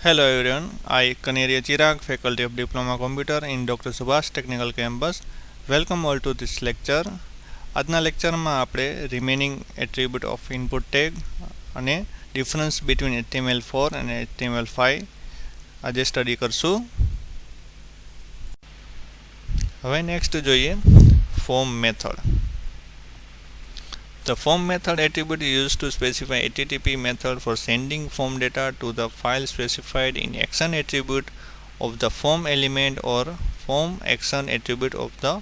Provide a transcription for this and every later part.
Hello everyone, I Kaneria Chirag, Faculty of Diploma Computer in Dr. Subhash Technical Campus. Welcome all to this lecture. આજના લેક્ચરમાં આપણે remaining attribute of input tag અને difference between HTML4 અને HTML5 આજે study કરશું. હવે next જોઈએ form method. The form method attribute is used to specify HTTP method for sending form data to the file specified in action attribute of the form element or form action attribute of the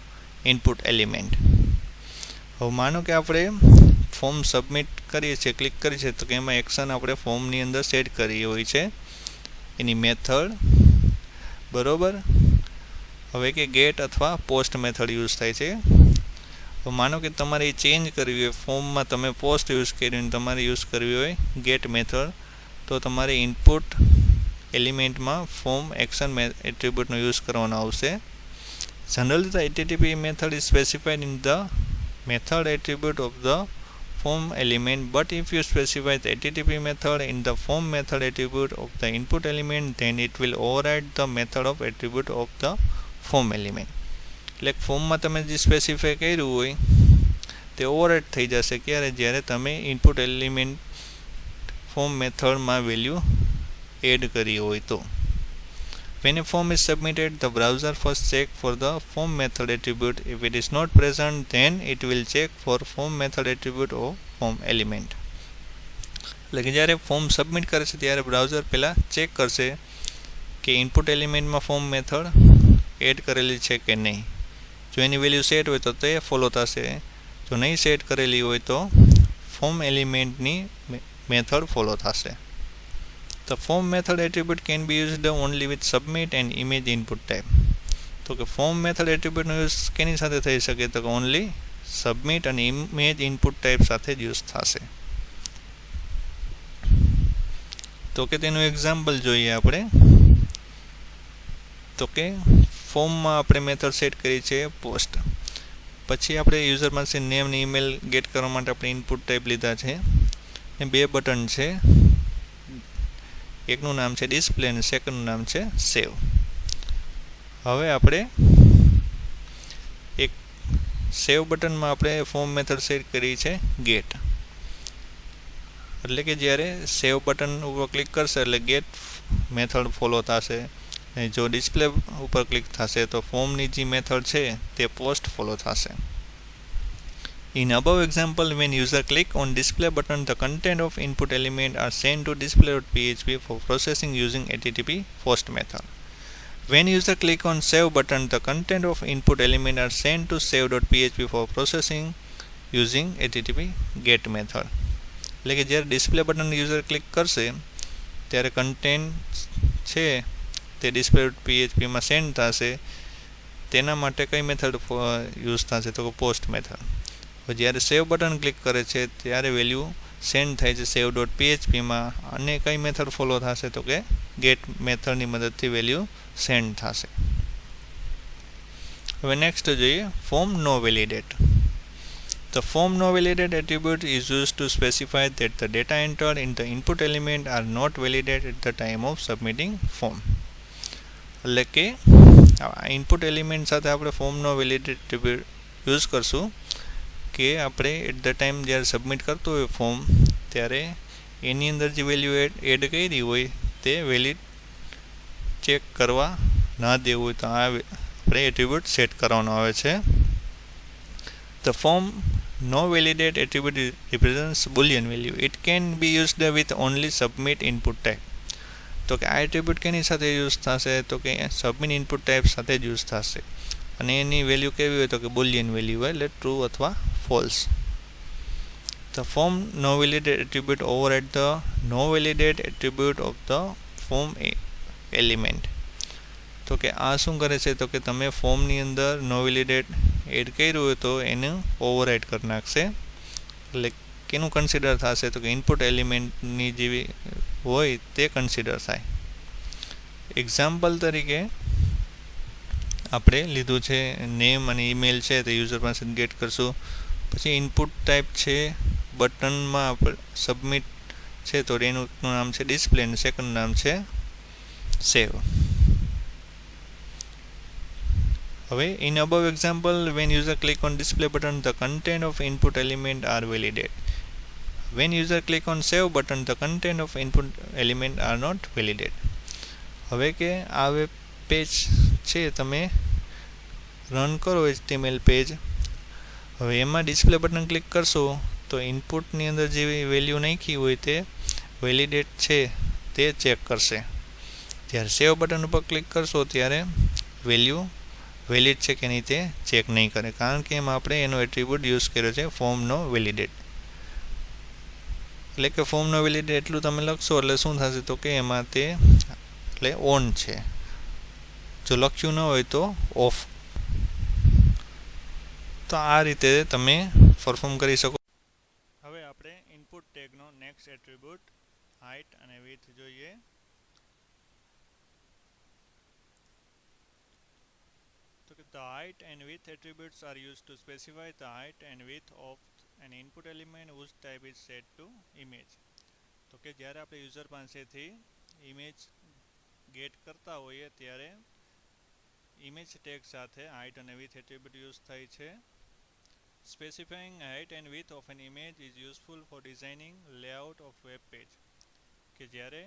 input element. હવે માનો કે આપણે form submit કરીએ છીએ, click કરીએ છીએ, તો કે એમાં એક્શન આપણે ફોર્મની અંદર સેટ કરી હોય છે એની મેથડ, બરોબર. હવે કે ગેટ અથવા પોસ્ટ મેથડ યુઝ થાય છે. તો માનો કે તમારે એ ચેન્જ કરવી હોય, ફોર્મમાં તમે પોસ્ટ યુઝ કર્યું, તમારે યુઝ કરવી હોય ગેટ મેથડ, તો તમારે ઇનપુટ એલિમેન્ટમાં ફોર્મ એક્શન એટ્રીબ્યુટનો યુઝ કરવાનો આવશે. Generally the HTTP method is specified in the method attribute of the form element, but if you specify the HTTP method in the form method attribute of the input element, then it will override the method of attribute of the form element. એટલે ફોર્મમાં તમે જે specify કર્યું હોય તે override થઈ જશે ક્યારે? જ્યારે તમે ઇનપુટ એલિમેન્ટ ફોર્મ મેથડમાં વેલ્યુ એડ કરી હોય તો. When a form is submitted, the browser first check for the form method attribute. If it is not present, then it will check for form method attribute or form element. એટલે કે જ્યારે form submit કરે છે ત્યારે browser પહેલાં check કરશે કે input એલિમેન્ટમાં ફોર્મ મેથડ એડ કરેલી છે કે નહીં. જો એની વેલ્યુ સેટ હોય તો તે ફોલો થશે, જો નહીં સેટ કરેલી હોય તો ફોર્મ એલિમેન્ટની મેથડ ફોલો થશે. The form method attribute can be used only with submit and image input type. તો કે ફોર્મ મેથડ એટ્રીબ્યુટનો યુઝ કેની સાથે થઈ શકે? તો કે ઓનલી સબમિટ અને ઇમેજ ઇનપુટ ટાઈપ સાથે જ યુઝ થશે. તો કે તેનું એક્ઝામ્પલ જોઈએ આપણે. તો કે ફોર્મમાં આપણે મેથડ સેટ કરી છે પોસ્ટ, પછી આપણે યુઝર પાસે નેમ અને ઈમેલ ગેટ કરવા માટે આપણે ઇનપુટ ટાઈપ લીધા છે ને બે બટન છે, એકનું નામ છે ડિસ્પ્લે અને સેકન્ડનું નામ છે સેવ. હવે આપણે એક સેવ બટનમાં આપણે ફોર્મ મેથડ સેટ કરી છે ગેટ, એટલે કે જ્યારે સેવ બટન ઉપર ક્લિક કરશે એટલે ગેટ મેથડ ફોલો થશે, અને જો ડિસ્પ્લે ઉપર ક્લિક થશે તો ફોર્મની જે મેથડ છે તે પોસ્ટ ફોલો થશે. In above example, when user click on display button, the content of input element are sent to display.php for processing using HTTP post method. When user click on save button, the content of input element are sent to save.php for processing using HTTP get method. એટલે કે જ્યારે display button user click કરશે ત્યારે content છે તે display.phpમાં send થશે. તેના માટે કઈ મેથડ યુઝ થશે? તો કે પોસ્ટ મેથડ. જ્યારે સેવ બટન ક્લિક કરે છે ત્યારે વેલ્યુ સેન્ડ થાય છે save.phpમાં, અને કઈ મેથડ ફોલો થશે? તો કે ગેટ મેથડની મદદથી વેલ્યુ સેન્ડ થશે. હવે નેક્સ્ટ જોઈએ ફોર્મ નો validate. The form no validate attribute is used to specify that the data entered in the input element are not validated at the time of submitting form. એટલે કે input element સાથે આપણે form નો validate attribute use કરશું કે આપણે at the time જ્યારે submit કરતું હોય ફોર્મ ત્યારે એની અંદર જે વેલ્યુ એડ કરી હોય તે વેલિડ ચેક કરવા ના દેવું હોય તો આ આપણે એટ્રીબ્યુટ સેટ કરવાનો આવે છે. The form no validate attribute represents boolean value. It can be used with only submit input type. તો કે આ એટ્રીબ્યુટ કેની સાથે યુઝ થશે? તો કે સબમિટ ઇનપુટ ટાઈપ સાથે જ યુઝ થશે, અને એની વેલ્યુ કેવી હોય? તો કે બુલિયન વેલ્યુ હોય, એટલે ટ્રુ અથવા false. The form no validate attribute override the no validate attribute of the form element. તો કે આ શું કરે છે? તો કે તમે ફોર્મની અંદર નો વેલિડેટ એડ કર્યું હોય તો એને ઓવરરાઇડ કરી નાખશે. એટલે કેનું કન્સિડર થશે? તો કે ઇનપુટ એલિમેન્ટની જેવી હોય તે કન્સિડર થાય. એક્ઝામ્પલ તરીકે આપણે લીધું છે નેમ અને ઈમેલ છે તે યુઝર પાસે ગેટ કરશું, પછી ઇનપુટ ટાઈપ છે બટનમાં આપણે સબમિટ છે તો એનું નામ છે ડિસ્પ્લે અને સેકન્ડ નામ છે save. હવે in above example, when user click on display button, the content of input element are validated. When user click on save button, the content of input element are not validated. હવે કે આ web page છે, તમે run કરો HTML page. હવે એમાં display button click કરશો તો ઇનપુટની અંદર જે વેલ્યુ નાખી હોય તે વેલિડેટ છે તે ચેક કરશે. જ્યારે સેવ બટન ઉપર ક્લિક કરશો ત્યારે વેલ્યુ વેલિડ છે કે નહીં તે ચેક નહીં કરે, કારણ કે એમાં આપણે એનો એટ્રીબ્યુટ યુઝ કર્યો છે ફોર્મનો વેલિડેટ. એટલે કે ફોર્મનો વેલિડેટ એટલું તમે લખશો એટલે શું થશે તો કે એમાં તે એટલે ઓન છે, જો લખ્યું ન હોય તો ઓફ. તો આ રીતે તમે પરફોર્મ કરી શકો. હવે આપણે ઇનપુટ ટેગનો નેક્સ્ટ એટ્રીબ્યુટ હાઇટ અને વિડ્થ જોઈએ. તો કે the height and width attributes are used to specify the height and width of an input element whose type is set to image. તો કે જ્યારે આપણે યુઝર પાસેથી ઇમેજ ગેટ કરતા હોઈએ ત્યારે ઇમેજ ટેગ સાથે હાઇટ અને વિડ્થ એટ્રીબ્યુટ યુઝ થાય છે. Specifying height and width of an image is useful for designing layout of web page. કે જ્યારે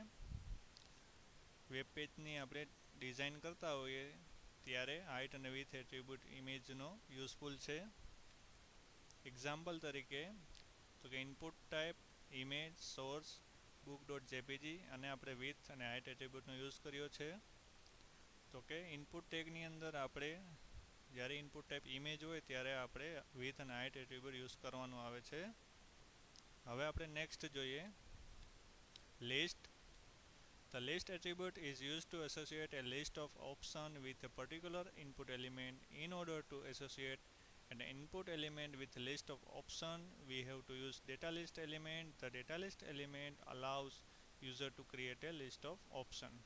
વેબ પેજની આપણે ડિઝાઇન કરતા હોઈએ ત્યારે હાઇટ અને વિડ્થ એટ્રીબ્યુટ ઇમેજનો યુઝફુલ છે. એક્ઝામ્પલ તરીકે તો કે input type image source book.jpg અને આપણે વિડ્થ અને હાઇટ એટ્રીબ્યુટનો યુઝ કર્યો છે. તો કે ઇનપુટ ટેગની અંદર આપણે જ્યારે ઇનપુટ ટાઈપ ઇમેજ હોય ત્યારે આપણે વિડ્થ અને હાઇટ એટ્રીબ્યુટ યુઝ કરવાનું આવે છે. હવે આપણે નેક્સ્ટ જોઈએ list. The list attribute is used to associate a list of options with a particular input element. In order to associate an input element with a list of options, we have to use data list element. The data list element allows user to create a list of options.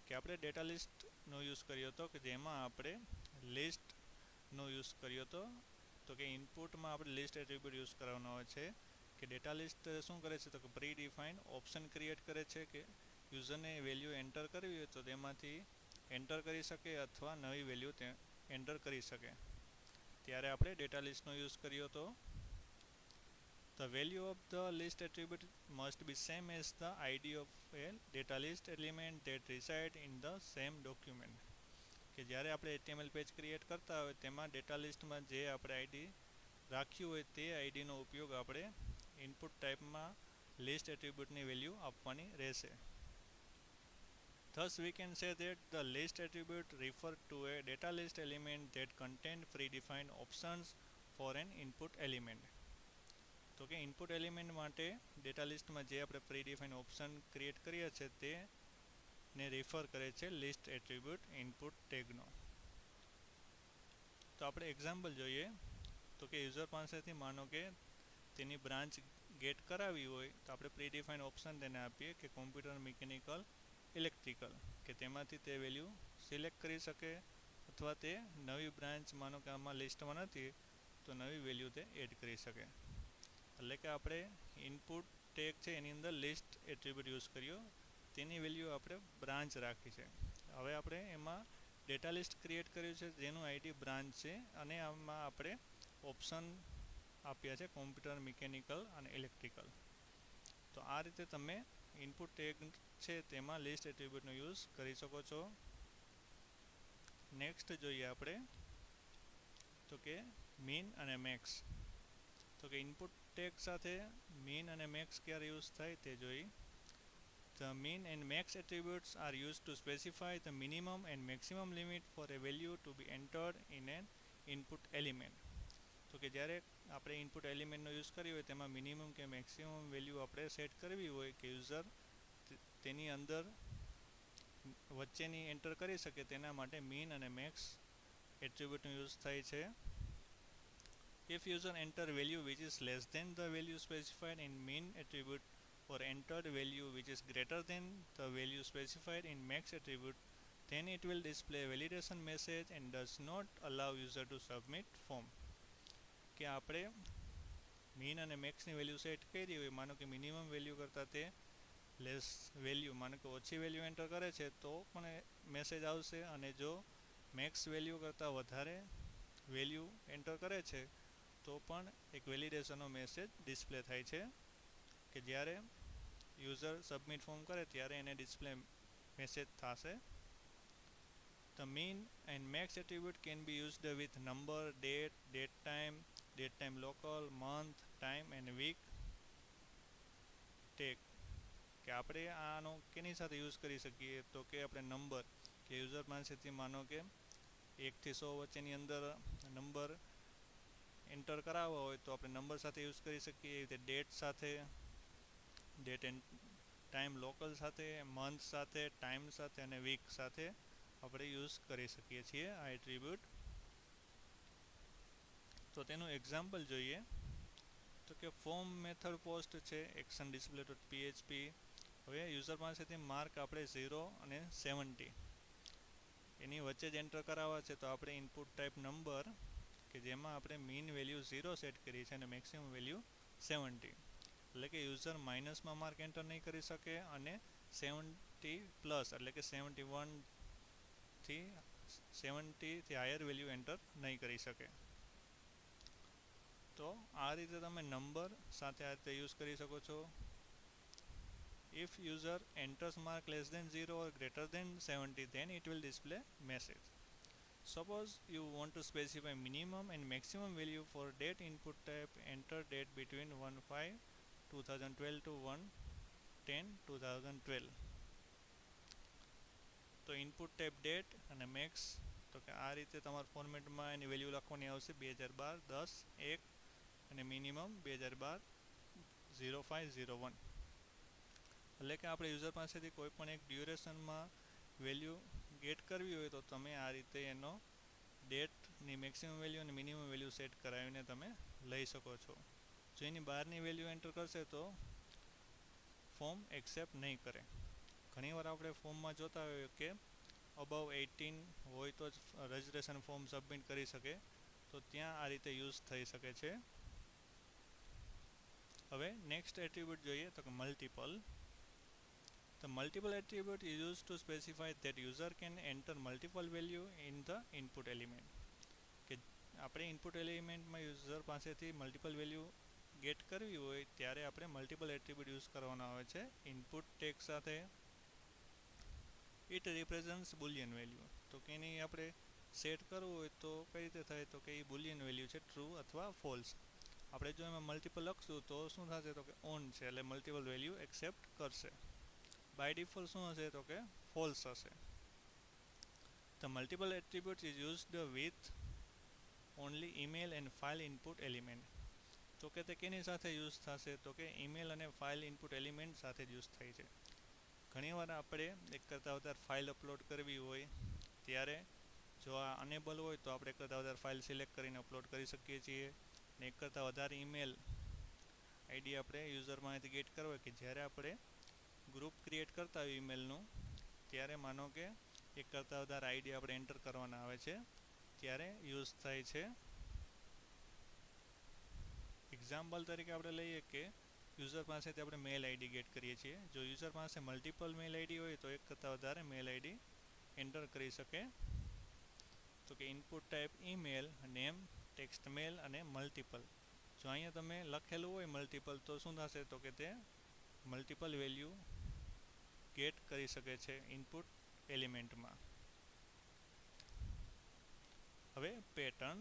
કે આપણે data લિસ્ટનો use કર્યો હતો કે જેમાં આપણે લિસ્ટનો use કર્યો હતો. તો કે ઇનપુટમાં આપણે લિસ્ટ એટ્રીબ્યુટ યુઝ કરવાનો આવે છે. કે ડેટા લિસ્ટ શું કરે છે તો કે પ્રી ડિફાઇન ઓપ્શન ક્રિએટ કરે છે કે યુઝરને વેલ્યુ એન્ટર કરવી હોય તો તેમાંથી એન્ટર કરી શકે અથવા નવી વેલ્યુ તે એન્ટર કરી શકે. ત્યારે આપણે ડેટા લિસ્ટનો યુઝ કર્યો હતો. The value of the list attribute must be same as the ID of a data list element that reside in the same document. કે જ્યારે આપણે HTML પેજ ક્રિએટ કરતા હોય તેમાં ડેટા લિસ્ટમાં જે આપણે આઈડી રાખ્યું હોય તે આઈડીનો ઉપયોગ આપણે ઇનપુટ ટાઈપમાં લિસ્ટ એટ્રીબ્યુટની વેલ્યુ આપવાની રહેશે. Thus we can say that the list attribute refer to a data list element that contain predefined options for an input element. તો કે ઇનપુટ એલિમેન્ટ માટે ડેટા લિસ્ટમાં જે આપણે પ્રીડિફાઇન ઓપ્શન ક્રિએટ કર્યા છે તેને રિફર કરે છે લિસ્ટ એટ્રીબ્યુટ ઇનપુટ ટેગનો. તો આપણે એક્ઝામ્પલ જોઈએ. તો કે યુઝર પાસેથી માનો કે તેની બ્રાન્ચ ગેટ કરાવી હોય તો આપણે પ્રીડિફાઇન ઓપ્શન તેને આપીએ કે કોમ્પ્યુટર મિકેનિકલ ઇલેક્ટ્રિકલ, કે તેમાંથી તે વેલ્યુ સિલેક્ટ કરી શકે અથવા તે નવી બ્રાન્ચ માનો કે આમાં લિસ્ટમાં નથી તો નવી વેલ્યુ તે એડ કરી શકે. એટલે કે આપણે ઇનપુટ ટેગ છે એની અંદર લિસ્ટ એટ્રીબ્યુટ યુઝ કર્યો, તેની વેલ્યુ આપણે બ્રાન્ચ રાખી છે. હવે આપણે એમાં ડેટા લિસ્ટ ક્રિએટ કર્યું છે જેનું આઈડી બ્રાન્ચ છે અને આમાં આપણે ઓપ્શન આપ્યા છે કોમ્પ્યુટર મિકેનિકલ અને ઇલેક્ટ્રિકલ. તો આ રીતે તમે ઇનપુટ ટેગ છે તેમાં લિસ્ટ એટ્રીબ્યુટનો યુઝ કરી શકો છો. નેક્સ્ટ જોઈએ આપણે તો કે મીન અને મેક્સ. તો કે ઇનપુટ ટેગ સાથે મીન અને મેક્સ ક્યારે યુઝ થાય તે જોઈ. The mean and max attributes are used to specify the minimum and maximum limit for a value to be entered in an input element. તો કે જ્યારે આપણે ઇનપુટ એલિમેન્ટનો યુઝ કર્યો હોય તેમાં મિનિમમ કે મેક્સિમમ વેલ્યુ આપણે સેટ કરવી હોય કે યુઝર તેની અંદર વચ્ચેની એન્ટર કરી શકે તેના માટે મીન અને મેક્સ એટ્રીબ્યુટનો યુઝ થાય છે. If user enter value which is less than the value specified in mean attribute or entered value which is greater than the value specified in max attribute, then it will display a validation message and does not allow user to submit form. કે આપણે mean અને મેક્સની value set કરી હોય, માનો કે minimum value કરતાં તે less value માનો કે ઓછી વેલ્યુ એન્ટર કરે છે તો પણ મેસેજ આવશે, અને જો મેક્સ વેલ્યુ કરતાં વધારે વેલ્યુ એન્ટર કરે છે તો પણ એક વેલિડેશનનો મેસેજ ડિસ્પ્લે થાય છે કે જ્યારે યુઝર સબમિટ ફોર્મ કરે ત્યારે એને ડિસ્પ્લે મેસેજ થશે. The mean and max attribute can be used with number, date time local, month, time and week tag. કે આપણે આનો કેની સાથે યુઝ કરી શકીએ તો કે આપણે નંબર કે યુઝર પાસેથી માનો કે 1 થી 100 વચ્ચેની અંદર નંબર એન્ટર કરાવવા હોય તો આપણે નંબર સાથે યુઝ કરી શકીએ. એ રીતે ડેટ સાથે, ડેટ એન્ડ ટાઈમ લોકલ સાથે, મંથ સાથે, ટાઈમ સાથે અને વીક સાથે આપણે યુઝ કરી શકીએ છીએ આ એટ્રીબ્યુટ. તો તેનું એક્ઝામ્પલ જોઈએ તો કે ફોર્મ મેથડ પોસ્ટ છે એક્શન ડિસ્પ્લે ડોટ પીએચપી. હવે યુઝર પાસેથી માર્ક આપણે 0 અને 70 એની વચ્ચે જ એન્ટર કરાવવા છે તો આપણે ઇનપુટ ટાઈપ નંબર કે જેમાં આપણે મીન વેલ્યુ 0 સેટ કરી છે અને મેક્સિમમ વેલ્યુ 70, એટલે કે યુઝર માઇનસમાં માર્ક એન્ટર નહીં કરી શકે અને 70 પ્લસ એટલે કે 70થી હાયર વેલ્યુ એન્ટર નહીં કરી શકે. તો આ રીતે તમે નંબર સાથે આ રીતે યુઝ કરી શકો છો. If user enters mark less than 0 or greater than 70, then it will display message. Suppose you want to specify minimum and maximum value for date input type. Enter date between 1/5/2012 to 1/10/2012. તો input type date અને max તો કે આ રીતે તમારા ફોર્મેટમાં એની value લખવાની આવશે 2012-10-1 અને મિનિમમ 2012-05-01. એટલે કે આપણે યુઝર પાસેથી કોઈ પણ એક ડ્યુરેશનમાં વેલ્યુ ગેટ કરવી હોય તો તમે આ રીતે એનો ડેટની મેક્સિમમ વેલ્યુ અને મિનિમમ વેલ્યુ સેટ કરાવીને તમે લઈ શકો છો. જો એની બહારની વેલ્યુ એન્ટર કરશે તો ફોર્મ એક્સેપ્ટ નહીં કરે. ઘણીવાર આપણે ફોર્મમાં જોતા હોઈએ કે અબવ 18 હોય તો જ રજિસ્ટ્રેશન ફોર્મ સબમિટ કરી શકે, તો ત્યાં આ રીતે યુઝ થઈ શકે છે. હવે નેક્સ્ટ એટ્રીબ્યુટ જોઈએ તો કે multiple. The multiple attribute is used to specify that user can enter multiple value in the input element. કે આપણે ઇનપુટ એલિમેન્ટમાં યુઝર પાસેથી મલ્ટિપલ વેલ્યુ ગેટ કરવી હોય ત્યારે આપણે મલ્ટિપલ એટ્રીબ્યુટ યુઝ કરવાનો આવે છે ઇનપુટ ટેગ સાથે. It represents boolean value. તો કે એની આપણે સેટ કરવું હોય તો કઈ રીતે થાય તો કે એ બુલિયન વેલ્યુ છે ટ્રુ અથવા ફોલ્સ. આપણે જો એમાં મલ્ટિપલ લખશું તો શું થશે તો કે ઓન છે એટલે મલ્ટિપલ વેલ્યુ એક્સેપ્ટ કરશે. બાય ડિફોલ્ટ શું હશે તો કે ફોલ્સ હશે. The multiple attribute is used with only email and file input element. તો કે તે કેની સાથે યુઝ થશે તો કે ઈમેલ અને ફાઇલ ઇનપુટ એલિમેન્ટ સાથે જ યુઝ થાય છે. ઘણીવાર આપણે એક કરતાં વધારે ફાઇલ અપલોડ કરવી હોય ત્યારે જો આ અનેબલ હોય તો આપણે એક કરતાં વધારે ફાઇલ સિલેક્ટ કરીને અપલોડ કરી શકીએ છીએ. ને એક કરતાં વધારે ઈમેલ આઈડી આપણે યુઝરમાંથી ગેટ કરવા કે જ્યારે આપણે ગ્રુપ ક્રિએટ કરતા હોય ઈમેલનું ત્યારે માનો કે એક કરતાં વધારે આઈડી આપણે એન્ટર કરવાના આવે છે ત્યારે યુઝ થાય છે. એક્ઝામ્પલ તરીકે આપણે લઈએ કે યુઝર પાસેથી આપણે મેલ આઈડી ગેટ કરીએ છીએ. જો યુઝર પાસે મલ્ટિપલ મેલ આઈડી હોય તો એક કરતાં વધારે મેલ આઈડી એન્ટર કરી શકે. તો કે input type email, name, text mail અને મલ્ટિપલ. જો અહીંયા તમે લખેલું હોય મલ્ટિપલ તો શું થશે તો કે તે મલ્ટિપલ વેલ્યુ ગેટ કરી શકે છે ઇનપુટ એલિમેન્ટમાં. હવે pattern.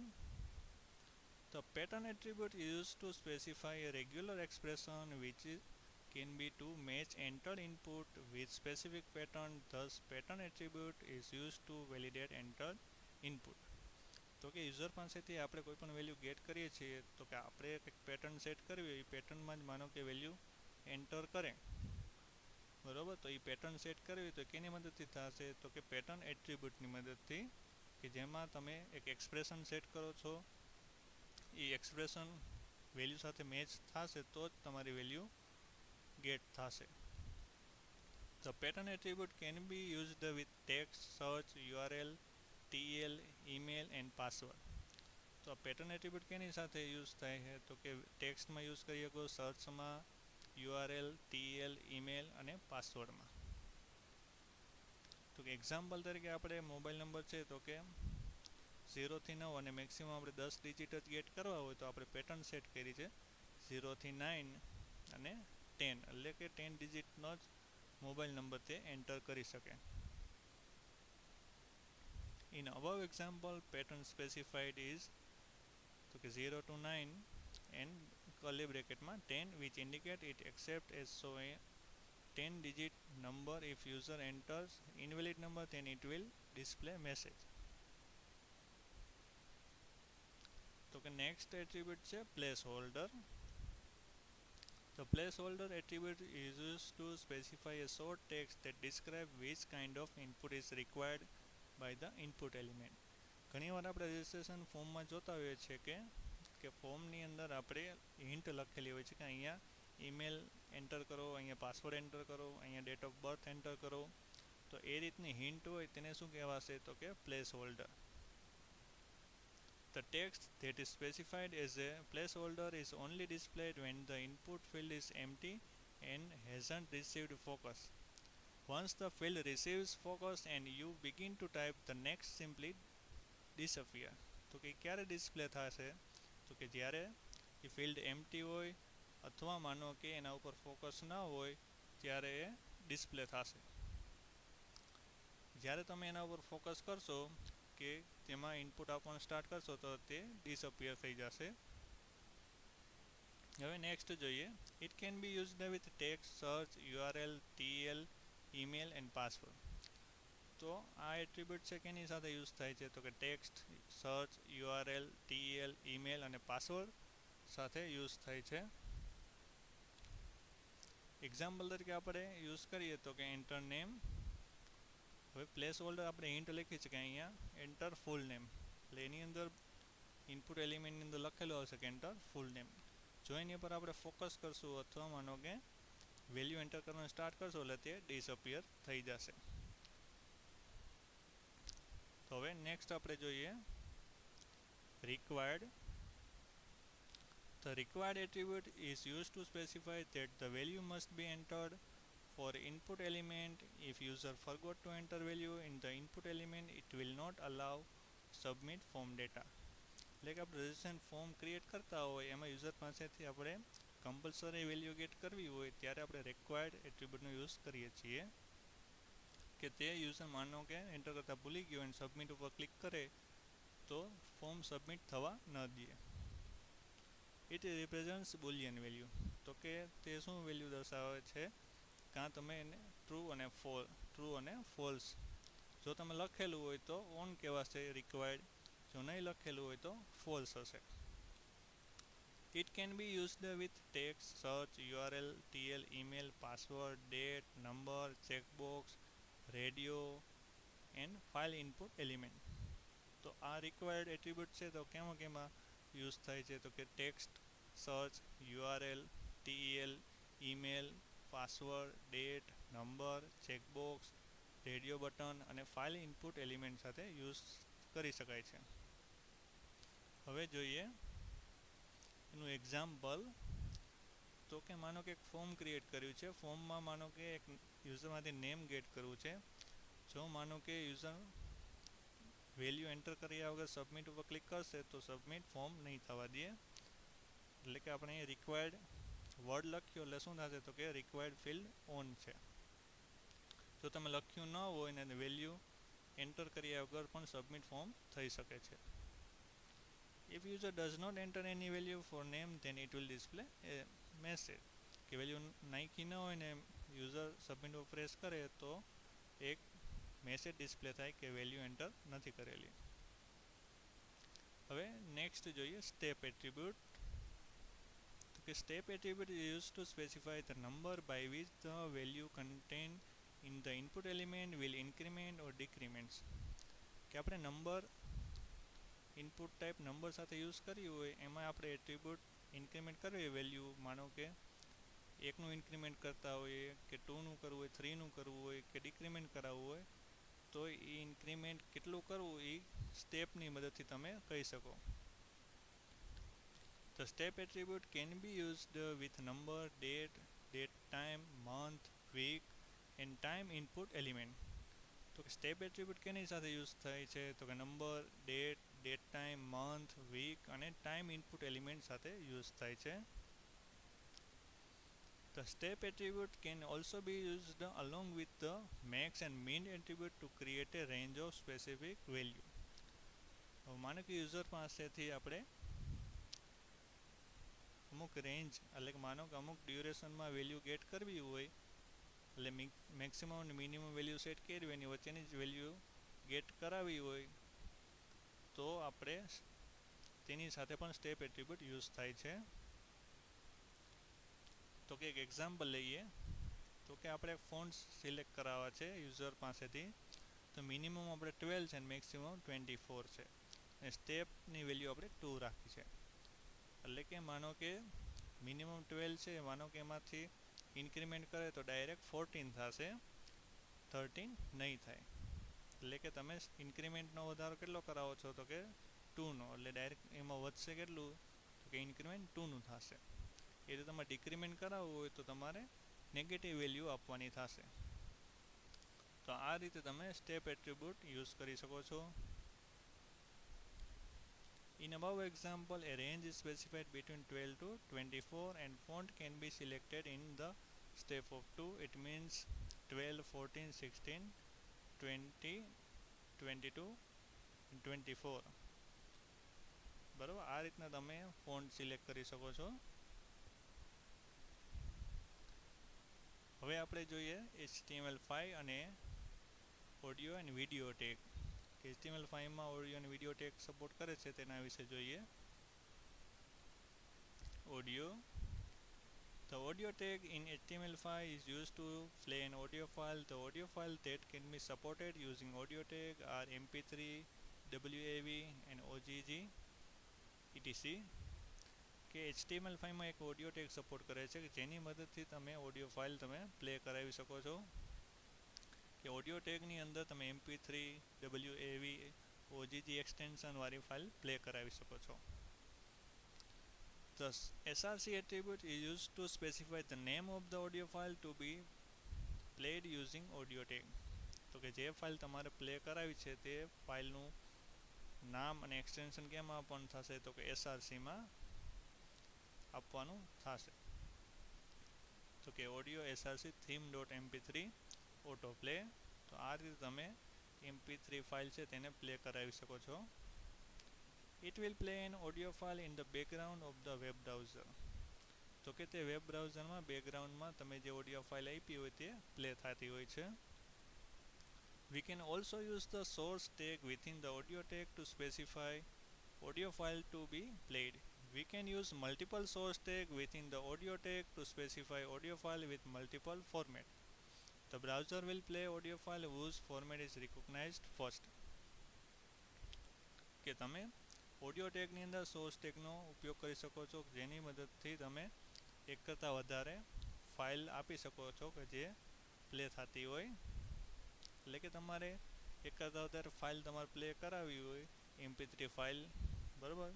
The pattern attribute is used to specify a regular expression which can be to match entered input with specific pattern. Thus, pattern attribute is used to validate entered input. તો કે user પાસેથી આપણે કોઈ પણ value gate કરીએ છીએ તો કે આપણે એક પેટર્ન સેટ કરવી હોય એ પેટર્નમાં જ માનો કે વેલ્યુ એન્ટર કરે, બરાબર. તો એ પેટર્ન સેટ કરવી તો કેની મદદથી થશે તો કે પેટર્ન એટ્રીબ્યુટની મદદથી, કે જેમાં તમે એક એક્સપ્રેશન સેટ કરો છો. એ એક્સપ્રેશન વેલ્યુ સાથે મેચ થશે તો જ તમારી વેલ્યુ ગેટ થશે. The pattern attribute can be used with text, search, URL, TL, email and password. તો આ પેટર્ન એટ્રીબ્યુટ કેની સાથે યુઝ થાય છે તો કે ટેક્સ્ટમાં યુઝ કરી શકો, સર્ચમાં, URL, TEL, ઈમેલ અને પાસવર્ડમાં. તો કે એક્ઝામ્પલ તરીકે આપણે મોબાઈલ નંબર છે તો કે 0 થી 9 અને મેક્સિમમ આપણે 10 ડિજિટ જ ગેટ કરવા હોય તો આપણે પેટર્ન સેટ કરી છે 0 થી 9 અને 10, એટલે કે 10 ડિજિટનો જ મોબાઈલ નંબર તે એન્ટર કરી શકે. In above example, pattern specified is તો કે 0 to 9 and curly bracket માં 10, which indicate it accept as so a 10 digit number. If user enters invalid number, then it will display message. તો કે next attribute છે placeholder. The placeholder attribute is used to specify a short text that describe which kind of input is required by the input element. ઘણીવાર આપણે registration ફોર્મમાં જોતા હોઈએ છીએ કે ફોર્મની અંદર આપણે હિન્ટ લખેલી હોય છે કે અહીંયા ઈમેલ એન્ટર કરો, અહીંયા પાસવર્ડ એન્ટર કરો, અહીંયા ડેટ ઓફ બર્થ એન્ટર કરો. તો એ રીતની હિન્ટ હોય તેને શું કહેવાશે તો કે placeholder. The text that is specified as a placeholder is only displayed when the input field is empty and hasn't received focus. Once the field receives focus and you begin to type, the next simply disappear. તો કે ક્યારે display થશે તો કે જ્યારે એ field empty હોય અથવા માનો કે એના ઉપર ફોકસ ના હોય ત્યારે એ ડિસ્પ્લે થશે. જ્યારે તમે એના ઉપર ફોકસ કરશો કે તેમાં ઇનપુટ આપવાનું સ્ટાર્ટ કરશો તો તે ડિસઅપિયર થઈ જશે. હવે નેક્સ્ટ જોઈએ. It can be used with text, search, URL, TEL, email and password. તો આ એટ્રીબ્યુટ છે કે એની સાથે યુઝ થાય છે તો કે text, search, URL, TEL, email અને પાસવર્ડ સાથે યુઝ થાય છે. એક્ઝામ્પલ તરીકે આપણે યુઝ કરીએ તો કે એન્ટર નેમ. હવે પ્લેસ હોલ્ડર આપણે હિન્ટ લખી છે કે અહીંયા એન્ટર ફૂલ નેમ, એટલે એની અંદર ઇનપુટ એલિમેન્ટની અંદર લખેલું હશે કે એન્ટર ફૂલ નેમ. જો એની પર આપણે ફોકસ કરશું અથવા માનો કે વેલ્યુ એન્ટર કરવાનું સ્ટાર્ટ કરશો એટલે તે ડિસઅપિયર થઈ જશે. તો હવે નેક્સ્ટ આપણે જોઈએ required. The required attribute is used to specify that the value must be entered for input element. If user forgot to enter value in the input element, it will not allow submit form data. એટલે કે આપણે registration form create કરતા હોય એમાં user પાસેથી આપણે compulsory value gate કરવી હોય ત્યારે આપણે રિક્વાયર્ડ એટ્રીબ્યુટનો યુઝ કરીએ છીએ કે તે યુઝર માનો કે એન્ટર કરતાં ભૂલી ગયો અને સબમિટ ઉપર ક્લિક કરે તો ફોર્મ સબમિટ થવા ન દે. It represents boolean value. તો કે તે શું વેલ્યુ દર્શાવે છે કાં તમે એને ટ્રુ અને ફોલ્સ. જો તમે લખેલું હોય તો ઓન કહેવાશે રિક્વાયર્ડ, જો નહીં લખેલું હોય તો ફોલ્સ હશે. It can be used with text, search, URL, TL, email, password, date, number, checkbox, radio and file input element. તો આ રિક્વાયર્ડ એટ્રીબ્યુટ છે તો કેમાં યુઝ થાય છે તો કે text, search, URL, TEL, email, password, date, number, checkbox, radio button અને ફાઇલ ઇનપુટ એલિમેન્ટ સાથે યુઝ કરી શકાય છે. હવે જોઈએ એનું એક્ઝામ્પલ. તો કે માનો કે એક ફોર્મ ક્રિએટ કર્યું છે. ફોર્મમાં માનો કે એક યુઝરમાંથી નેમ ગેટ કરવું છે. જો માનો કે યુઝર વેલ્યુ એન્ટર કર્યા વગર સબમિટ ઉપર ક્લિક કરશે તો સબમિટ ફોર્મ નહીં થવા દે. એટલે કે આપણે અહીં રિક્વાયર્ડ વર્ડ લખ્યો એટલે શું થશે તો કે રિક્વાયર્ડ ફિલ્ડ ઓન છે. જો તમે લખ્યું ન હોય ને વેલ્યુ એન્ટર કર્યા વગર પણ સબમિટ ફોર્મ થઈ શકે છે. If user does not enter any value for name, then it will display a message. કે વેલ્યુ નાખી ન હોય ને યુઝર સબમિટ ઉપર પ્રેસ કરે તો એક મેસેજ ડિસ્પ્લે થાય કે વેલ્યુ એન્ટર નથી કરેલી. હવે નેક્સ્ટ જોઈએ સ્ટેપ એટ્રીબ્યુટ. તો કે step attribute is use to specify the number by which the value contain in the input element will increment or decrements. કે આપણે નંબર ઇનપુટ ટાઈપ નંબર સાથે યુઝ કર્યું હોય એમાં આપણે એટ્રીબ્યુટ ઇન્ક્રીમેન્ટ કરવી વેલ્યુ માનો કે 1નું ઇન્ક્રીમેન્ટ કરતા હોઈએ કે 2નું કરવું હોય, 3નું કરવું હોય કે ડિક્રીમેન્ટ કરાવવું હોય તો એ ઇન્ક્રીમેન્ટ કેટલું કરવું એ સ્ટેપની મદદથી તમે કહી શકો. The step attribute can be used with number, date, time, month, week and time input element. તો કે સ્ટેપ એટ્રીબ્યુટ કેની સાથે યુઝ થાય છે? તો કે number, date time, month, week અને ટાઈમ ઇનપુટ એલિમેન્ટ સાથે યુઝ થાય છે. The step attribute can also be used along with the max and min attribute to create a range of specific value. માનો કે યુઝર પાસેથી આપણે અમુક range એટલે કે માનો કે અમુક ડ્યુરેશનમાં વેલ્યુ ગેટ કરવી હોય, એટલે મેક્સિમમ અને મિનિમમ વેલ્યુ સેટ કરવી એની વચ્ચેની જ વેલ્યુ ગેટ કરાવી હોય તો આપણે તેની સાથે પણ સ્ટેપ એટ્રીબ્યુટ યુઝ થાય છે. તો કે એક એક્ઝામ્પલ લઈએ તો કે આપણે ફોન્ટ્સ સિલેક્ટ કરાવવા છે યુઝર પાસેથી, તો મિનિમમ આપણે 12 છે અને મેક્સિમમ 24 છે અને સ્ટેપની વેલ્યુ આપણે 2 રાખી છે. એટલે કે માનો કે મિનિમમ 12 છે, માનો કે એમાંથી ઇન્ક્રીમેન્ટ કરે તો ડાયરેક્ટ 14 થશે, 13 નહીં થાય. એટલે કે તમે ઇન્ક્રીમેન્ટનો વધારો કેટલો કરાવો છો? તો કે 2નો, એટલે ડાયરેક્ટ એમાં વધશે કેટલું? તો કે ઇન્ક્રીમેન્ટ 2નું થશે. એ રીતે તમારે ડિક્રીમેન્ટ કરાવવું હોય તો તમારે નેગેટિવ વેલ્યુ આપવાની થશે. તો આ રીતે તમે સ્ટેપ એટ્રીબ્યુટ યુઝ કરી શકો છો. In above example, a range is specified between 12 to 24 and font can be selected in the step of 2. It means 12, 14, 16, 20, 22 and 24. બરાબર, આ રીતના તમે ફોન્ટ સિલેક્ટ કરી શકો છો. હવે આપણે જોઈએ HTML5 અને ઓડિયો એન્ડ વિડીયો ટેગ. HTML5માં ઓડિયો અને વિડીયો ટેગ સપોર્ટ કરે છે તેના વિશે જોઈએ. Audio. The audio tag in HTML5 is used to play an audio file. The audio file that can be supported using audio tag are MP3, WAV and OGG etc. કે HTML5માં એક audio tag support કરે છે કે જેની મદદથી તમે audio file તમે play કરાવી શકો છો. કે ઓડિયો ટેગની અંદર તમે MP3, WAV, OGG એક્સટેન્શનવાળી ફાઇલ પ્લે કરાવી શકો છો. The SRC attribute is used to specify the name of the audio file to be played using audio tag. તો કે જે ફાઇલ તમારે પ્લે કરાવી છે તે ફાઇલનું નામ અને એક્સટેન્શન કેમ આપવાનું થશે? તો કે SRCમાં આપવાનું થશે. તો કે audio SRC theme.mp3 auto play. તો આ રીતે તમે MP3 ફાઇલ છે તેને પ્લે કરાવી શકો છો. It will play an audio file in the background of the web browser. તો કે તે વેબ બ્રાઉઝરમાં બેકગ્રાઉન્ડમાં તમે જે ઓડિયો ફાઇલ આપી હોય તે પ્લે થતી હોય છે. We can also use the source tag within the audio tag to specify audio file to be played. We can use multiple source tag within the audio tag to specify audio file with multiple format. The browser will play audio file whose format is recognized first. કે તમે audio ટેગની અંદર source ટેગનો ઉપયોગ કરી શકો છો જેની મદદથી તમે એક કરતાં વધારે ફાઇલ આપી શકો છો કે જે પ્લે થતી હોય. એટલે કે તમારે એક કરતાં વધારે ફાઇલ તમારે પ્લે કરાવી હોય MP3 ફાઇલ, બરાબર,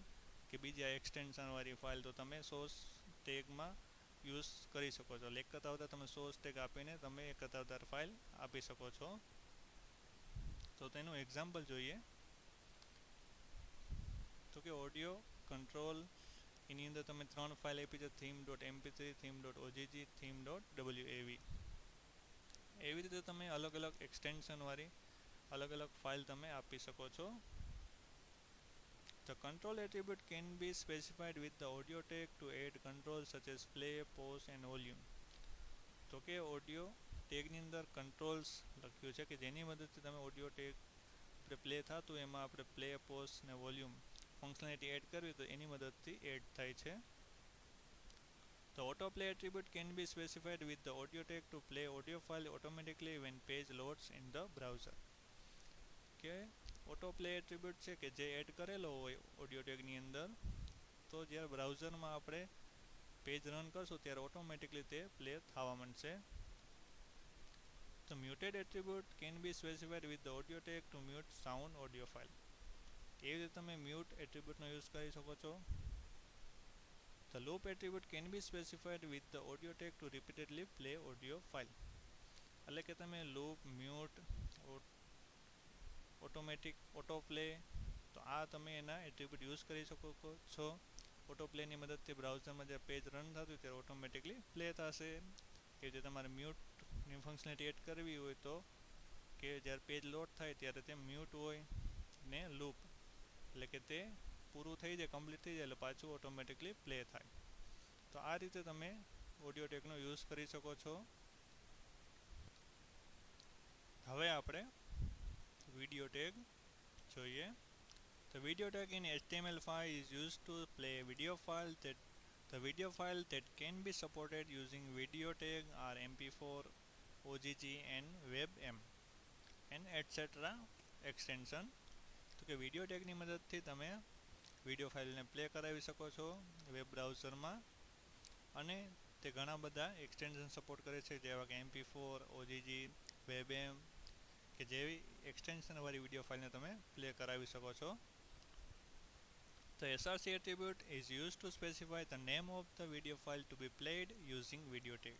કે બીજા એક્સટેન્શનવાળી ફાઇલ, તો તમે સોર્સ ટેગમાં યુઝ કરી શકો છો. એક કરતાં વધારે તમે સોર્સ ટેગ આપીને તમે એક કરતાં વધારે ફાઇલ આપી શકો છો. તો તેનું એક્ઝામ્પલ જોઈએ. તો કે ઓડિયો કંટ્રોલ એની અંદર તમે 3 ફાઇલ આપી છે, theme.mp3, theme.ogg, theme.wav. એવી રીતે તમે અલગ અલગ એક્સટેન્શનવાળી અલગ અલગ ફાઇલ તમે આપી શકો છો. The control attribute can be specified with the audio tag to add controls such as play, pause and volume. તો કે ઓડિયો ટેગની અંદર કંટ્રોલ્સ લખ્યું છે કે જેની મદદથી તમે ઓડિયો ટેગ આપણે પ્લે થતું એમાં આપણે પ્લે, પોઝ ને વોલ્યુમ ફંક્શનાલિટી એડ કરવી તો એની મદદથી એડ થાય છે. The autoplay attribute can be specified with the audio tag to play audio file automatically when page loads in the browser. કે autoplay attribute છે કે જે એડ કરેલો હોય ઓડિયો ટેગની અંદર, તો જ્યારે બ્રાઉઝરમાં આપણે પેજ રન કરશું ત્યારે ઓટોમેટિકલી તે પ્લે થવા માંડશે. The muted attribute can be specified with the audio tag to mute sound audio file. એવી રીતે તમે મ્યુટ એટ્રીબ્યુટનો યુઝ કરી શકો છો. The loop attribute can be specified with the audio tag to repeatedly play audio file. એટલે કે તમે loop, mute, automatic, auto play, તો આ તમે એના એટ્રીબ્યુટ યુઝ કરી શકો છો. ઓટો પ્લેની મદદથી બ્રાઉઝરમાં જ્યારે પેજ રન થતું હોય ત્યારે ઓટોમેટિકલી પ્લે થશે. કે જે તમારે મ્યુટની ફંક્શનાલિટી એડ કરવી હોય તો કે જ્યારે પેજ લોડ થાય ત્યારે તે મ્યુટ હોય ને લૂપ, એટલે કે તે પૂરું થઈ જાય, કમ્પ્લીટ થઈ જાય એટલે પાછું ઓટોમેટિકલી પ્લે થાય. તો આ રીતે તમે ઓડિયો ટેગનો યુઝ કરી શકો છો. હવે આપણે વિડિયો ટેગ જોઈએ. The video tag in HTML5 is used to play video file that the video file that can be supported using video tag or MP4, OGG and WebM and etc. extension. તો કે video ટેગની મદદથી તમે video ફાઇલને play કરાવી શકો છો web બ્રાઉઝરમાં, અને તે ઘણા બધા એક્સટેન્શન સપોર્ટ કરે છે જેવા કે MP4, OGG, WebM કે જેવી એક્સટેન્શનવાળી વિડિયો ફાઇલને તમે પ્લે કરાવી શકો છો. The SRC attribute is used to specify the name of the video file to be played using video tag.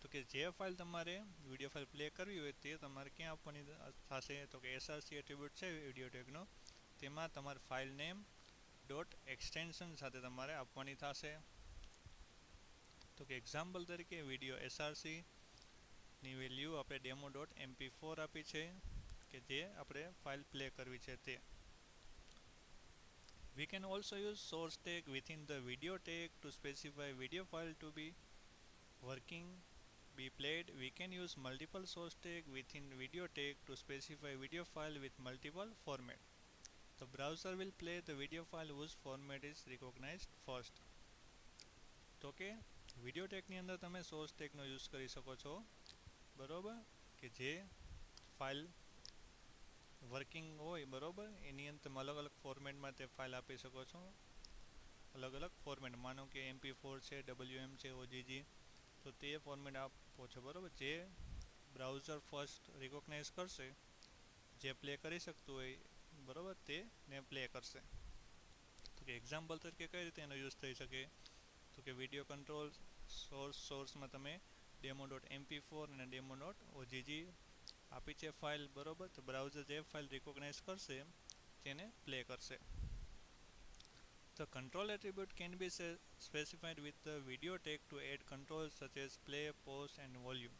તો કે જે ફાઇલ તમારે વિડીયો ફાઇલ પ્લે કરવી હોય તે તમારે ક્યાં આપવાની થશે, તો કે SRC એટ્રીબ્યુટ છે વિડીયો ટેગનો, તેમાં તમારે ફાઇલ નેમ ડોટ એક્સટેન્શન સાથે તમારે આપવાની થશે. તો કે એક્ઝામ્પલ તરીકે વિડીયો SRCની વેલ્યુ આપણે ડેમો ડોટ MP4 આપી છે કે જે આપણે ફાઇલ પ્લે કરવી છે તે. We can also use source tag within the video tag to specify video file to be working, be played. We can use multiple source tag within video tag to specify video file with multiple format. The browser will play the video file whose format is recognized first. તો કે video ટેગની અંદર તમે source ટેગનો use કરી શકો છો, બરાબર, કે જે ફાઇલ વર્કિંગ હોય, બરાબર, એની અંદર તમે અલગ અલગ ફોર્મેટમાં તે ફાઇલ આપી શકો છો. અલગ અલગ ફોર્મેટ, માનો કે MP4 છે, WM છે, OGG, તો તે ફોર્મેટ આપો છો, બરાબર, જે બ્રાઉઝર ફર્સ્ટ રિકોગ્નાઇઝ કરશે, જે પ્લે કરી શકતું હોય, બરાબર, તેને પ્લે કરશે. તો કે એક્ઝામ્પલ તરીકે કઈ રીતે એનો યુઝ થઈ શકે, તો કે વિડીયો કંટ્રોલ સોર્સમાં તમે ડેમો ડોટ MP4 અને ડેમો ડોટ OGG આપી છે ફાઇલ, બરાબર, તો બ્રાઉઝર જે ફાઇલ રિકોગ્નાઇઝ કરશે તેને પ્લે કરશે. The control attribute can be specified with the video tag to add controls such as play, pause and volume.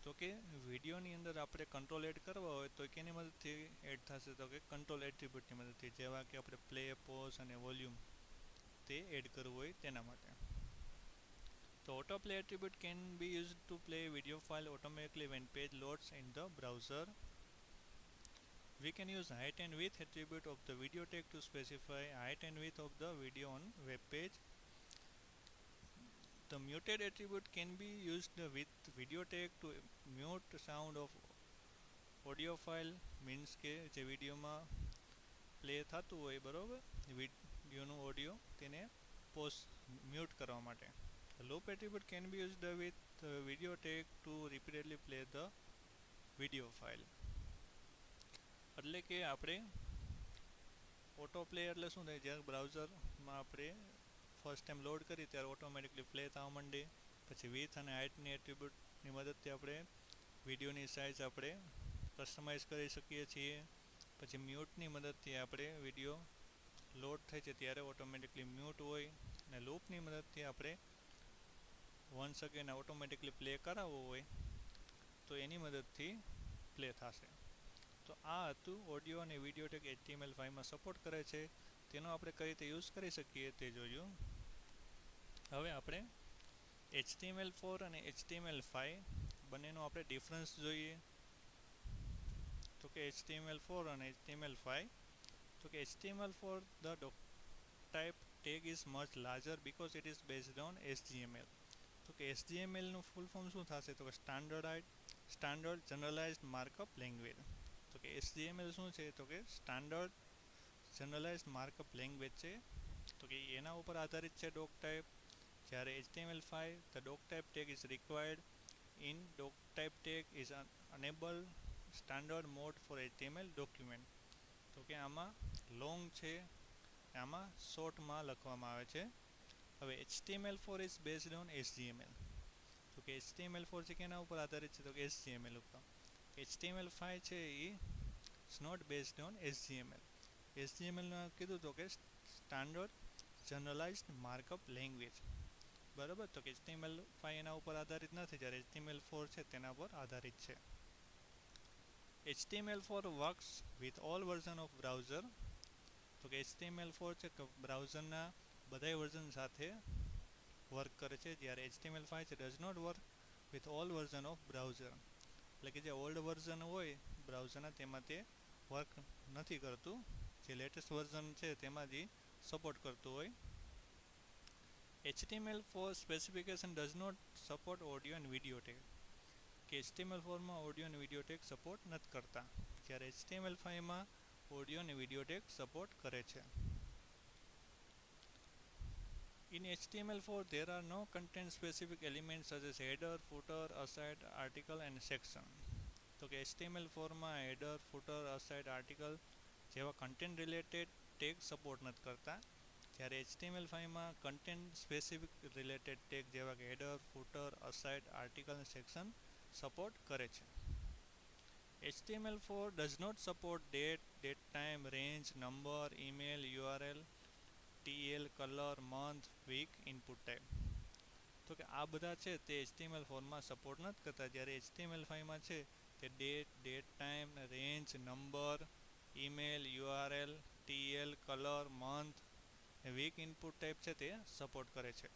તો કે વિડીયોની અંદર આપણે કંટ્રોલ એડ કરવા હોય તો કેની મદદથી એડ થશે, તો કે કંટ્રોલ એટ્રીબ્યુટની મદદથી, જેવા કે આપણે પ્લે, પોઝ અને વોલ્યુમ તે એડ કરવું હોય તેના માટે. The autoplay attribute can be used to play video file automatically when page loads in the browser. We can use height and width attribute of the video tag to specify height and width of the video on web page. The muted attribute can be used with video tag to mute sound of audio file, means કે જે વિડીયોમાં play થતું હોય, બરાબર, વિડીયોનું audio, તેને pose mute કરવા માટે. The loop attribute can be used with the video tag to repeatedly play the video file. એટલે કે આપણે ઓટો પ્લે એટલે શું થાય, જ્યારે બ્રાઉઝરમાં આપણે ફર્સ્ટ ટાઈમ લોડ કરી ત્યારે ઓટોમેટિકલી પ્લે થવા માંડે. પછી વિથ અને હાઇટની એટ્રીબ્યુટની મદદથી આપણે વિડીયોની સાઇઝ આપણે કસ્ટમાઇઝ કરી શકીએ છીએ. પછી મ્યુટની મદદથી આપણે વિડીયો લોડ થાય છે ત્યારે ઓટોમેટિકલી મ્યુટ હોય, અને લૂપની મદદથી આપણે વન્સ અગેન ઓટોમેટિકલી પ્લે કરાવવો હોય તો એની મદદથી પ્લે થશે. તો આ હતું ઓડિયો અને વિડીયો ટેગ HTML5માં સપોર્ટ કરે છે, તેનો આપણે કઈ રીતે યુઝ કરી શકીએ તે જોયું. હવે આપણે HTML4 અને HTML5 બંનેનો આપણે ડિફરન્સ જોઈએ. તો કે HTML4 અને HTML5, તો કે HTML4 the doc type tag is much larger because it is based on HTML. તો કે HTMLનું ફૂલ ફોર્મ શું થશે, તો કે સ્ટાન્ડર્ડ જનરલાઇઝ્ડ માર્કઅપ લેંગ્વેજ. તો કે HTML શું છે, તો કે સ્ટાન્ડર્ડ જનરલાઇઝ્ડ માર્કઅપ લેંગ્વેજ છે. તો કે એના ઉપર આધારિત છે ડોક ટાઈપ. જ્યારે HTML5 the doc type tag is required in doc type tag is enable standard mode for HTML document. તો કે આમાં લોંગ છે, આમાં શોર્ટમાં લખવામાં આવે છે હવે HTML4 is based on HTML. તો કે HTML4 છે કેના ઉપર આધારિત છે? તો કે HTML ઉપર. HTML5 છે એ is not based on HTML. HTMLમાં કીધું તો કે સ્ટાન્ડર્ડ જનરલાઇઝ્ડ માર્કઅપ લેંગ્વેજ. બરાબર, તો કે HTML5 એના ઉપર આધારિત નથી, જ્યારે HTML4 છે તેના પર આધારિત છે. HTML4 works with all version of browser. તો કે HTML4 છે કે બ્રાઉઝરના બધા વર્ઝન સાથે વર્ક કરે છે, જ્યારે HTML5 છે does not work with all version of browser. એટલે કે જે ઓલ્ડ વર્ઝન હોય બ્રાઉઝરના તેમાં તે વર્ક નથી કરતું, જે લેટેસ્ટ વર્ઝન છે તેમાં જ સપોર્ટ કરતું હોય. HTML4 specification does not support audio and video tag. કે HTML4માં ઓડિયો અને વિડીયો ટેગ સપોર્ટ નથી કરતા, જ્યારે HTML5માં ઓડિયો અને વિડીયો ટેગ સપોર્ટ કરે છે. In HTML4 there are no content specific elements such as header, footer, aside, article and section. તો કે HTML4માં header, footer, aside, article જેવા કન્ટેન્ટ રિલેટેડ ટેગ સપોર્ટ નથી કરતા, જ્યારે HTML5માં કન્ટેન્ટ સ્પેસિફિક રિલેટેડ ટેગ જેવા કે header, footer, aside, article અને section support કરે છે. HTML4 does not support date, date time, range, number, email, URL, TL, color, month, week, input type. તો કે આ બધા છે તે HTML4માં સપોર્ટ નથી કરતા, જ્યારે HTML5માં છે તે date time, range, number, email, URL, TL, colour, month, week input type છે તે સપોર્ટ કરે છે.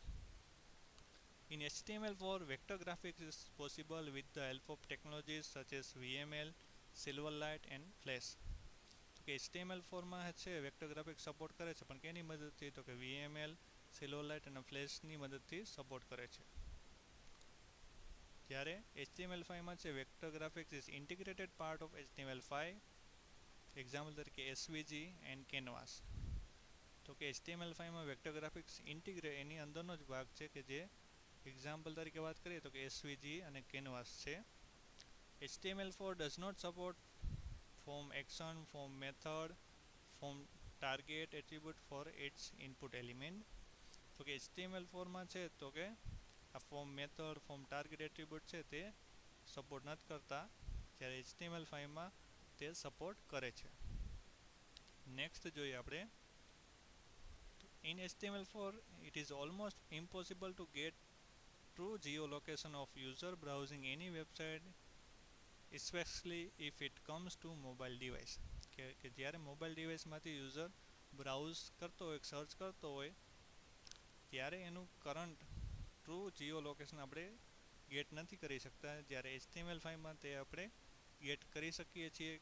In HTML4, vector graphics is possible with the help of technologies such as VML, Silverlight and Flash. તો કે HTML4માં છે વેક્ટર ગ્રાફિક્સ સપોર્ટ કરે છે, પણ કેની મદદથી? તો કે VML, Silverlight અને ફ્લેશની મદદથી સપોર્ટ કરે છે. જ્યારે HTML5માં છે vector graphics is integrated part of HTML5, example તરીકે SVG એન્ડ કેનવાસ. તો કે HTML5માં વેક્ટર ગ્રાફિક્સ એની અંદરનો જ ભાગ છે, કે જે એક્ઝામ્પલ તરીકે વાત કરીએ તો કે SVG અને કેનવાસ છે. HTML4 does not support form action, form method, form target attribute for its input element. તો કે HTML4માં છે તો કે આ form method, form target attribute છે તે સપોર્ટ નથી કરતા, જ્યારે HTML5માં તે સપોર્ટ કરે છે. નેક્સ્ટ જોઈએ આપણે. In HTML4 it is almost impossible to get true geolocation of user browsing any website, especially if it comes to mobile device. કે જ્યારે મોબાઈલ ડિવાઇસમાંથી યુઝર બ્રાઉઝ કરતો હોય, સર્ચ કરતો હોય, ત્યારે એનું કરંટ ટ્રુ જીઓ લોકેશન આપણે ગેટ નથી કરી શકતા, જ્યારે HTML5માં તે આપણે ગેટ કરી શકીએ છીએ.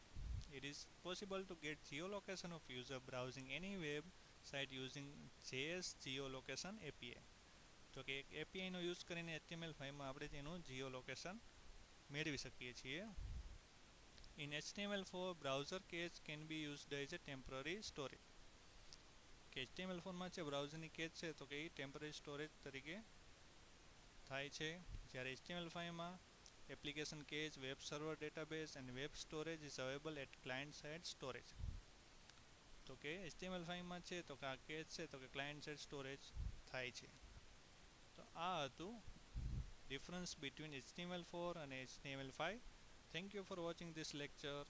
It is possible to get geolocation of user browsing any web site using JS geolocation API. તો કે એક APIનો યુઝ કરીને HTML5માં આપણે તેનું જીઓલોકેશન મેળવી શકીએ છીએ. In HTML4 browser cache can be used as a temporary storage. કે HTML4માં છે બ્રાઉઝરની કેચ છે તો કે એ ટેમ્પરરી સ્ટોરેજ તરીકે થાય છે, જ્યારે HTML5માં application cache, web server database અને web storage is available at client side storage. તો કે HTML5માં છે તો કે આ કેચ છે તો કે ક્લાયન્ટ સાઇડ સ્ટોરેજ થાય છે. તો આ હતું ડિફરન્સ બિટવીન HTML4 અને HTML5. Thank you for watching this lecture.